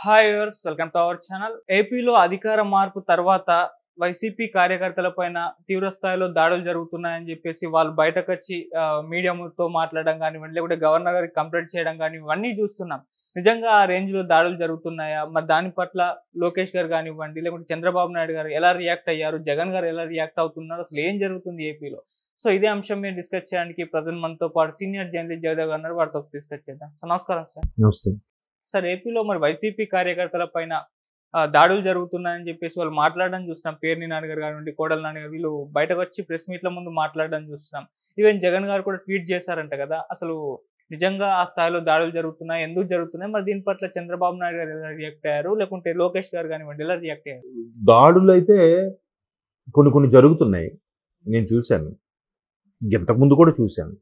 Hi viewers, welcome to our channel. ఏపీలో అధికార మార్పు తర్వాత వైసీపీ కార్యకర్తల పైన తీవ్ర స్థాయిలో దాడులు జరుగుతున్నాయని చెప్పేసి వాళ్ళు బయటకొచ్చి మీడియాతో మాట్లాడడం కానివ్వండి, లేకుంటే గవర్నర్ గారికి కంప్లైంట్ చేయడం కానీ ఇవన్నీ చూస్తున్నాం. నిజంగా ఆ రేంజ్ లో దాడులు జరుగుతున్నాయా? మరి దాని పట్ల లోకేష్ గారు కానివ్వండి, లేకుంటే చంద్రబాబు నాయుడు గారు ఎలా రియాక్ట్ అయ్యారు, జగన్ గారు ఎలా రియాక్ట్ అవుతున్నారు, అసలు ఏం జరుగుతుంది ఏపీలో? సో ఇదే అంశం మీద డిస్కస్ చేయడానికి ప్రజెంట్ మనతో పాటు సీనియర్ జర్నలిస్ట్ జయదేవ్ గారు వారితో డిస్కస్ చేద్దాం. సో నమస్కారం సార్. నమస్తే సార్, ఏపీలో మరి వైసీపీ కార్యకర్తల పైన దాడులు జరుగుతున్నాయని చెప్పేసి వాళ్ళు మాట్లాడడం చూస్తున్నాం. పేర్ని నాన్నగారు కానివ్వండి, కోడల నాన్నగారు వీళ్ళు బయటకు వచ్చి ప్రెస్ మీట్ల ముందు మాట్లాడడం చూస్తున్నాం. ఈవెన్ జగన్ గారు కూడా ట్వీట్ చేశారంట కదా. అసలు నిజంగా ఆ స్థాయిలో దాడులు జరుగుతున్నాయి, ఎందుకు జరుగుతున్నాయి, మరి దీని పట్ల చంద్రబాబు నాయుడు గారు ఎలా రియాక్ట్ అయ్యారు, లేకుంటే లోకేష్ గారు కానివ్వండి ఎలా రియాక్ట్ అయ్యారు? దాడులు అయితే కొన్ని జరుగుతున్నాయి. నేను చూశాను, ఇంతకుముందు కూడా చూశాను.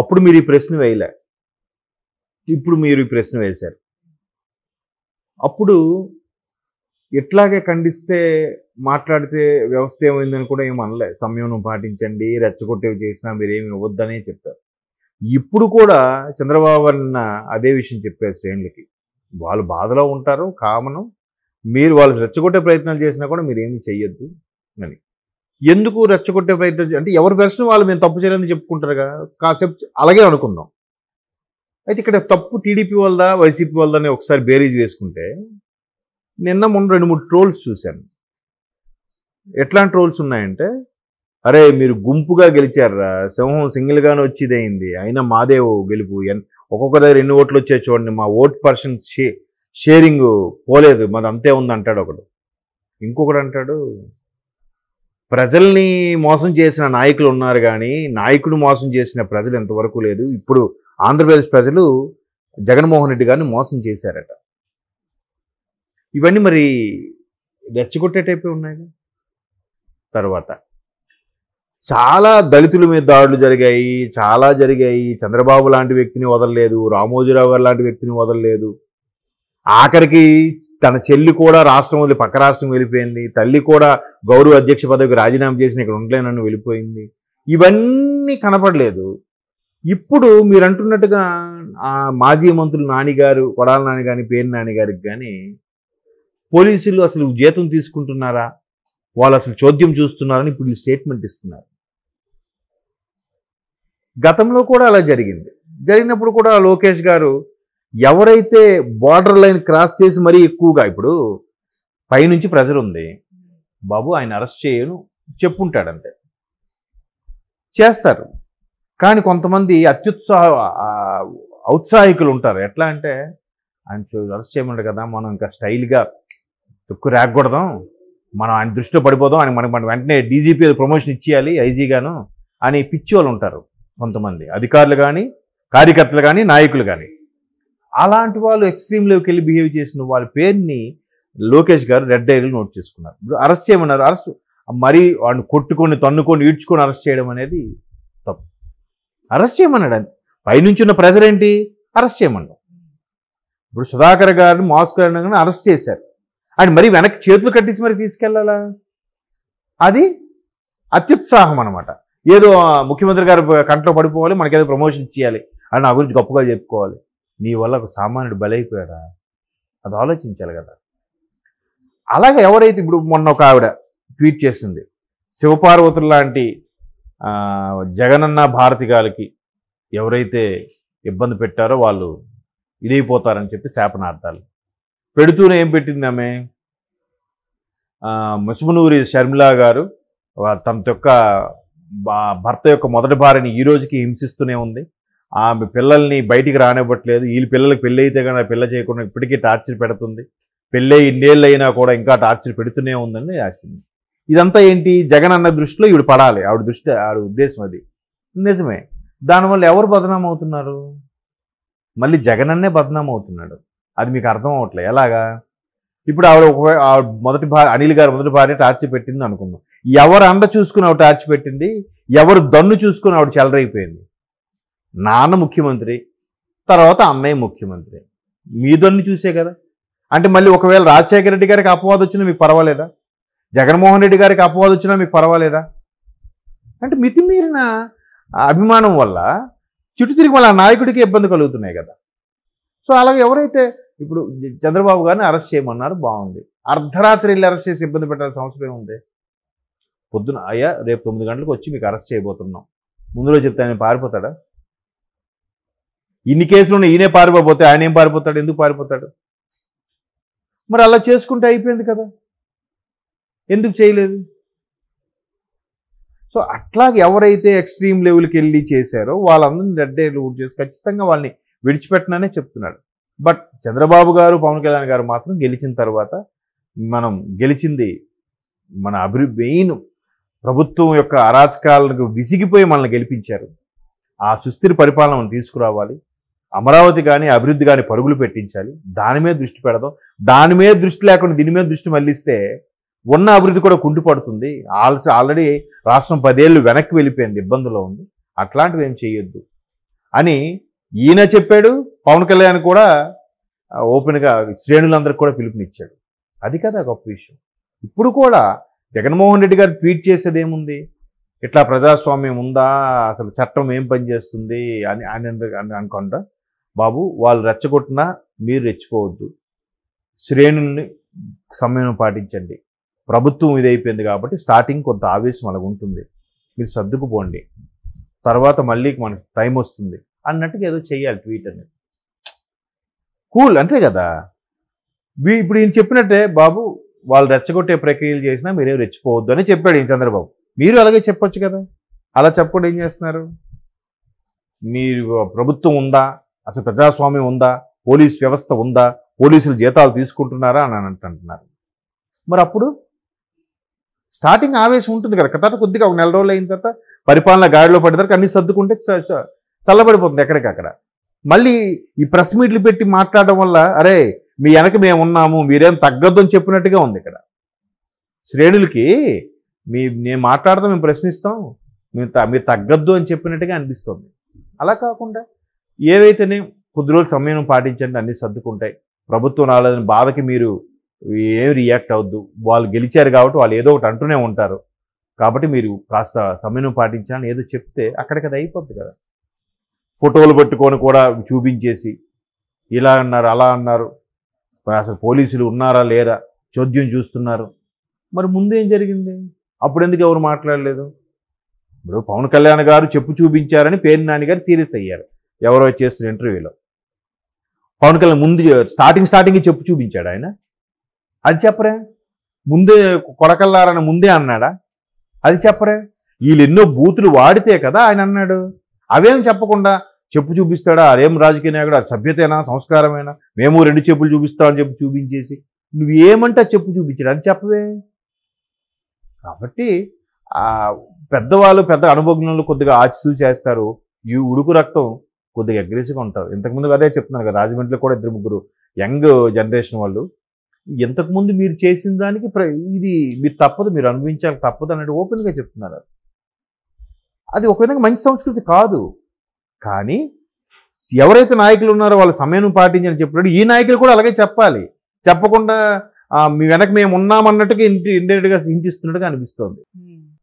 అప్పుడు మీరు ఈ ప్రశ్న వేయలే, ఇప్పుడు మీరు ఈ ప్రశ్న వేశారు. అప్పుడు ఎట్లాగే ఖండిస్తే మాట్లాడితే వ్యవస్థ ఏమైందని కూడా ఏమి అనలే. సంయమనం పాటించండి, రెచ్చగొట్టేవి చేసినా మీరేమి ఇవ్వద్దనే చెప్పారు. ఇప్పుడు కూడా చంద్రబాబు అన్న అదే విషయం చెప్పారు శ్రేణులకి. వాళ్ళు బాధలో ఉంటారు, కామను. మీరు వాళ్ళు రెచ్చగొట్టే ప్రయత్నాలు చేసినా కూడా మీరేమి చెయ్యొద్దు అని. ఎందుకు రెచ్చగొట్టే ప్రయత్నం అంటే ఎవరి వెర్షన్ వాళ్ళు మేము తప్పు చేయలేదని చెప్పుకుంటారుగా, కాసేపు అలాగే అనుకుందాం. అయితే ఇక్కడ తప్పు టీడీపీ వాళ్ళదా వైసీపీ వాళ్ళదని ఒకసారి బేరీజ్ వేసుకుంటే, నిన్న మొన్న 2-3 ట్రోల్స్ చూశాను. ఎట్లాంటి ట్రోల్స్ ఉన్నాయంటే, అరే మీరు గుంపుగా గెలిచారా, సింహం సింగిల్గానే వచ్చిదయింది, అయినా మాదే గెలుపు, ఒక్కొక్క దగ్గర ఎన్ని ఓట్లు వచ్చాయి చూడండి, మా ఓట్ పర్సెంట్ షేరింగ్ పోలేదు, మాది అంతే ఉంది అంటాడు ఒకడు. ఇంకొకడు అంటాడు, ప్రజల్ని మోసం చేసిన నాయకులు ఉన్నారు కానీ నాయకుడు మోసం చేసిన ప్రజలు ఎంతవరకు లేదు. ఇప్పుడు ఆంధ్రప్రదేశ్ ప్రజలు జగన్మోహన్ రెడ్డి గారిని మోసం చేశారట. ఇవన్నీ మరి రెచ్చగొట్టే టైపే ఉన్నాయి. తర్వాత చాలా దళితుల మీద దాడులు జరిగాయి. చంద్రబాబు లాంటి వ్యక్తిని వదలలేదు, రామోజీరావు గారు లాంటి వ్యక్తిని వదలలేదు. ఆఖరికి తన చెల్లి కూడా రాష్ట్రం వదిలి పక్క రాష్ట్రం వెళ్ళిపోయింది. తల్లి కూడా గౌరవ అధ్యక్ష పదవికి రాజీనామా చేసిన ఇక్కడ ఉండలేనన్ను వెళ్ళిపోయింది. ఇవన్నీ కనపడలేదు. ఇప్పుడు మీరు అంటున్నట్టుగా ఆ మాజీ మంత్రులు నానిగారు, కొడాల నాని కానీ పేర్ని నాని గారికి కానీ పోలీసులు అసలు జీతం తీసుకుంటున్నారా, వాళ్ళు అసలు చోద్యం చూస్తున్నారని ఇప్పుడు స్టేట్మెంట్ ఇస్తున్నారు. గతంలో కూడా అలా జరిగినప్పుడు కూడా లోకేష్ గారు ఎవరైతే బార్డర్ లైన్ క్రాస్ చేసి మరీ ఎక్కువగా, ఇప్పుడు పైనుంచి ప్రెజర్ ఉంది బాబు ఆయన అరెస్ట్ చేయను చెప్పుంటాడంతే, చేస్తారు. కానీ కొంతమంది ఔత్సాహికులు ఉంటారు. ఎట్లా అంటే ఆయన అరెస్ట్ చేయమంటారు కదా, మనం ఇంకా స్టైల్గా తొక్కు రేగకూడదాం, మనం ఆయన దృష్టిలో పడిపోదాం, ఆయన మనకు వెంటనే డీజీపీ ప్రమోషన్ ఇచ్చేయాలి ఐజీగాను అని పిచ్చి వాళ్ళు ఉంటారు. కొంతమంది అధికారులు కానీ కార్యకర్తలు కానీ నాయకులు కానీ. అలాంటి వాళ్ళు ఎక్స్ట్రీమ్లోకి వెళ్ళి బిహేవ్ చేసిన వాళ్ళ పేరుని లోకేష్ గారు రెడ్ డైరీలో నోట్ చేసుకున్నారు. ఇప్పుడు అరెస్ట్ చేయమన్నారు. అరెస్ట్ మరీ వాడిని కొట్టుకొని తన్నుకొని ఈడ్చుకొని అరెస్ట్ చేయడం అనేది తప్పు. అరెస్ట్ చేయమన్నాడు, అంతే. పైనుంచి ఉన్న ప్రెజర్ ఏంటి, అరెస్ట్ చేయమన్నాడు. ఇప్పుడు సుధాకర్ గారిని మాస్క్ అనగానే అరెస్ట్ చేశారు. ఆయన మరీ వెనక్కి చేతులు కట్టించి మరి తీసుకెళ్ళాలా, అది అత్యుత్సాహం అనమాట. ఏదో ముఖ్యమంత్రి గారు కంట్లో పడిపోవాలి, మనకేదో ప్రమోషన్ ఇచ్చేయాలి అని నా గురించి గొప్పగా చెప్పుకోవాలి. నీ వల్ల ఒక సామాన్యుడు బలైపోయాడా, అది ఆలోచించాలి కదా. అలాగే ఎవరైతే ఇప్పుడు మొన్న ఒక ఆవిడ ట్వీట్ చేసింది, శివపార్వతులు లాంటి జగనన్న భారతి గారికి ఎవరైతే ఇబ్బంది పెట్టారో వాళ్ళు ఇదైపోతారని చెప్పి శాపనార్థాలు పెడుతూనే ఏం పెట్టింది ఆమె, ముసుమునూరి షర్మిల గారు తన యొక్క భర్త యొక్క మొదటి భార్యని ఈ రోజుకి హింసిస్తూనే ఉంది, ఆమె పిల్లల్ని బయటికి రానివ్వట్లేదు, వీళ్ళ పిల్లలకి పెళ్ళి అయితే కానీ పిల్ల చేయకుండా ఇప్పటికీ టార్చర్ పెడుతుంది, పెళ్ళి ఇన్నేళ్ళు అయినా కూడా ఇంకా టార్చర్ పెడుతూనే ఉందని రాసింది. ఇదంతా ఏంటి, జగన్ అన్న దృష్టిలో ఈవిడ పడాలి, ఆవిడ ఉద్దేశం అది. నిజమే. దానివల్ల ఎవరు బదనాం అవుతున్నారు, మళ్ళీ జగన్ అన్నే బదనాం అవుతున్నాడు. అది మీకు అర్థం అవ్వట్లే. ఎలాగా, ఇప్పుడు ఆవిడ మొదటి భార్య అనిల్ గారు మొదటి భార్య టార్చర్ పెట్టింది అనుకుందాం, ఎవరు అండ చూసుకుని ఆవిడ టార్చర్ పెట్టింది, ఎవరు దన్ను చూసుకుని ఆవిడ చెలరైపోయింది. నాన్న ముఖ్యమంత్రి, తర్వాత అన్నయ్య ముఖ్యమంత్రి, మీ దన్ను చూసే కదా. అంటే మళ్ళీ ఒకవేళ రాజశేఖర రెడ్డి గారికి అపవాదం వచ్చినా మీకు పర్వాలేదా, జగన్మోహన్ రెడ్డి గారికి అపవాదం వచ్చినా మీకు పర్వాలేదా? అంటే మితిమీరిన అభిమానం వల్ల చుట్టూ తిరిగి వాళ్ళ నాయకుడికి ఇబ్బంది కలుగుతున్నాయి కదా. సో అలాగే ఎవరైతే ఇప్పుడు చంద్రబాబు గారిని అరెస్ట్ చేయమన్నారు, బాగుంది. అర్ధరాత్రి వెళ్ళి అరెస్ట్ చేసి ఇబ్బంది పెట్టాల్సిన అవసరం ఏముంది? పొద్దున అయ్యా రేపు 9 గంటలకు వచ్చి మీకు అరెస్ట్ చేయబోతున్నాం, ముందులో చెప్తే ఆయన పారిపోతాడా? ఇన్ని కేసులు ఈయనే పారిపోతే ఆయన ఏం పారిపోతాడు? ఎందుకు పారిపోతాడు? మరి అలా చేసుకుంటే అయిపోయింది కదా, ఎందుకు చేయలేదు? సో అట్లాగే ఎవరైతే ఎక్స్ట్రీమ్ లెవెల్కి వెళ్ళి చేశారో వాళ్ళందరినీ రెడ్డేలు చేసి ఖచ్చితంగా వాళ్ళని విడిచిపెట్టననే చెప్తున్నాడు. బట్ చంద్రబాబు గారు, పవన్ కళ్యాణ్ గారు మాత్రం గెలిచిన తర్వాత మనం గెలిచింది మన మెయిన్ ప్రభుత్వం యొక్క అరాచకాలకు విసిగిపోయి మనల్ని గెలిపించారు. ఆ సుస్థిర పరిపాలన తీసుకురావాలి, అమరావతి కానీ అభివృద్ధి కానీ పరుగులు పెట్టించాలి, దాని మీద దృష్టి పెడదాం. దాని మీద దృష్టి లేకుండా దీని మీద దృష్టి మళ్ళిస్తే ఉన్న అభివృద్ధి కూడా కుంటుపడుతుంది. ఆల్రెడీ రాష్ట్రం 10 ఏళ్ళు వెనక్కి వెళ్ళిపోయింది, ఇబ్బందులో ఉంది. అట్లాంటివి ఏం చేయొద్దు అని ఈయన చెప్పాడు. పవన్ కళ్యాణ్ కూడా ఓపెన్గా శ్రేణులందరికీ కూడా పిలుపునిచ్చాడు. అది కదా గొప్ప విషయం. ఇప్పుడు కూడా జగన్మోహన్ రెడ్డి గారు ట్వీట్ చేసేది ఏముంది? ఇట్లా ప్రజాస్వామ్యం ఉందా, అసలు చట్టం ఏం పనిచేస్తుంది అని అనుకుంటా. బాబు, వాళ్ళు రెచ్చగొట్టినా మీరు రెచ్చిపోవద్దు, శ్రేణుల్ని సమయం పాటించండి. ప్రభుత్వం ఇదైపోయింది కాబట్టి స్టార్టింగ్ కొంత ఆవేశం అలాగ ఉంటుంది, మీరు సర్దుకుపోండి, తర్వాత మళ్ళీ మనకి టైం వస్తుంది అన్నట్టుగా ఏదో చెయ్యాలి ట్వీట్ అనేది. కూల్, అంతే కదా. ఇప్పుడు ఈయన చెప్పినట్టే, బాబు వాళ్ళు రెచ్చగొట్టే ప్రక్రియలు చేసినా మీరేం రెచ్చిపోవద్దు అని చెప్పాడు ఈయన చంద్రబాబు. మీరు అలాగే చెప్పొచ్చు కదా. అలా చెప్పకుండా ఏం చేస్తున్నారు? మీరు ప్రభుత్వం ఉందా, అసలు ప్రజాస్వామ్యం ఉందా, పోలీస్ వ్యవస్థ ఉందా, పోలీసులు జీతాలు తీసుకుంటున్నారా అని అంటున్నారు. మరి అప్పుడు స్టార్టింగ్ ఆవేశం ఉంటుంది కదా, తర్వాత కొద్దిగా ఒక నెల రోజులు అయిన తర్వాత పరిపాలన గాడిలో పడేదానికి అన్ని సర్దుకుంటే చల్లబడిపోతుంది ఎక్కడికక్కడ. మళ్ళీ ఈ ప్రెస్ మీట్లు పెట్టి మాట్లాడడం వల్ల అరే మీ వెనక మేము ఉన్నాము, మీరేం తగ్గద్దు అని చెప్పినట్టుగా ఉంది. ఇక్కడ శ్రేణులకి నేను మాట్లాడతాం, మేము ప్రశ్నిస్తాం, మీరు తగ్గద్దు అని చెప్పినట్టుగా అనిపిస్తుంది. అలా కాకుండా ఏవైతేనే కొద్ది రోజులు సమయం పాటించండి, అన్నీ సర్దుకుంటాయి. ప్రభుత్వం రాలేదని బాధకి మీరు ఏం రియాక్ట్ అవద్దు. వాళ్ళు గెలిచారు కాబట్టి వాళ్ళు ఏదో ఒకటి అంటూనే ఉంటారు, కాబట్టి మీరు కాస్త సమయం పాటించాలని ఏదో చెప్తే అక్కడికి అది అయిపోద్ది కదా. ఫోటోలు పట్టుకొని కూడా చూపించేసి ఇలా అన్నారు అలా అన్నారు, అసలు పోలీసులు ఉన్నారా లేరా చోద్యం చూస్తున్నారు. మరి ముందేం జరిగింది? అప్పుడు ఎందుకు ఎవరు మాట్లాడలేదు? ఇప్పుడు పవన్ కళ్యాణ్ గారు చెప్పు చూపించారని పేరు నాని గారు సీరియస్ అయ్యారు ఎవరో చేస్తున్న ఇంటర్వ్యూలో. పవన్ కళ్యాణ్ ముందు స్టార్టింగ్ చెప్పు చూపించాడు ఆయన, అది చెప్పరే. ముందే కొడకల్లారని ముందే అన్నాడా? అది చెప్పరే. వీళ్ళు ఎన్నో బూతులు వాడితే కదా ఆయన అన్నాడు. అవేం చెప్పకుండా చెప్పు చూపిస్తాడా? అదేం రాజకీయ నాయకుడు? అది సభ్యతేనా, సంస్కారమేనా? మేము 2 చెప్పులు చూపిస్తామని చెప్పి చూపించేసి నువ్వేమంటా చెప్పు చూపించాడు, అది చెప్పవే. కాబట్టి పెద్దవాళ్ళు, పెద్ద అనుభవజ్ఞులు కొద్దిగా ఆచితూ చేస్తారు. ఈ ఉడుకు రక్తం కొద్దిగా అగ్రెసివ్గా ఉంటారు. ఇంతకుముందు అదే చెప్తున్నారు కదా, రాజమండ్రిలో కూడా 2-3 యంగ్ జనరేషన్ వాళ్ళు ఇంతకుముందు మీరు చేసిన దానికి ఇది మీరు తప్పదు, మీరు అనుభవించాలి తప్పదు అన్నట్టు ఓపెన్గా చెప్తున్నారు. అది ఒక విధంగా మంచి సంస్కృతి కాదు. కానీ ఎవరైతే నాయకులు ఉన్నారో వాళ్ళు సమయం పాటించని చెప్పినప్పుడు ఈ నాయకులు కూడా అలాగే చెప్పాలి. చెప్పకుండా మీ వెనక మేము ఉన్నామన్నట్టుగా ఇండైరెక్ట్గా హింటిస్తున్నట్టుగా అనిపిస్తోంది.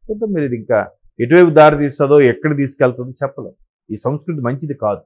చూద్దాం మీరు ఇంకా ఎటువైపు దారి తీస్తుందో, ఎక్కడ తీసుకెళ్తుందో చెప్పలేం. ఈ సంస్కృతి మంచిది కాదు.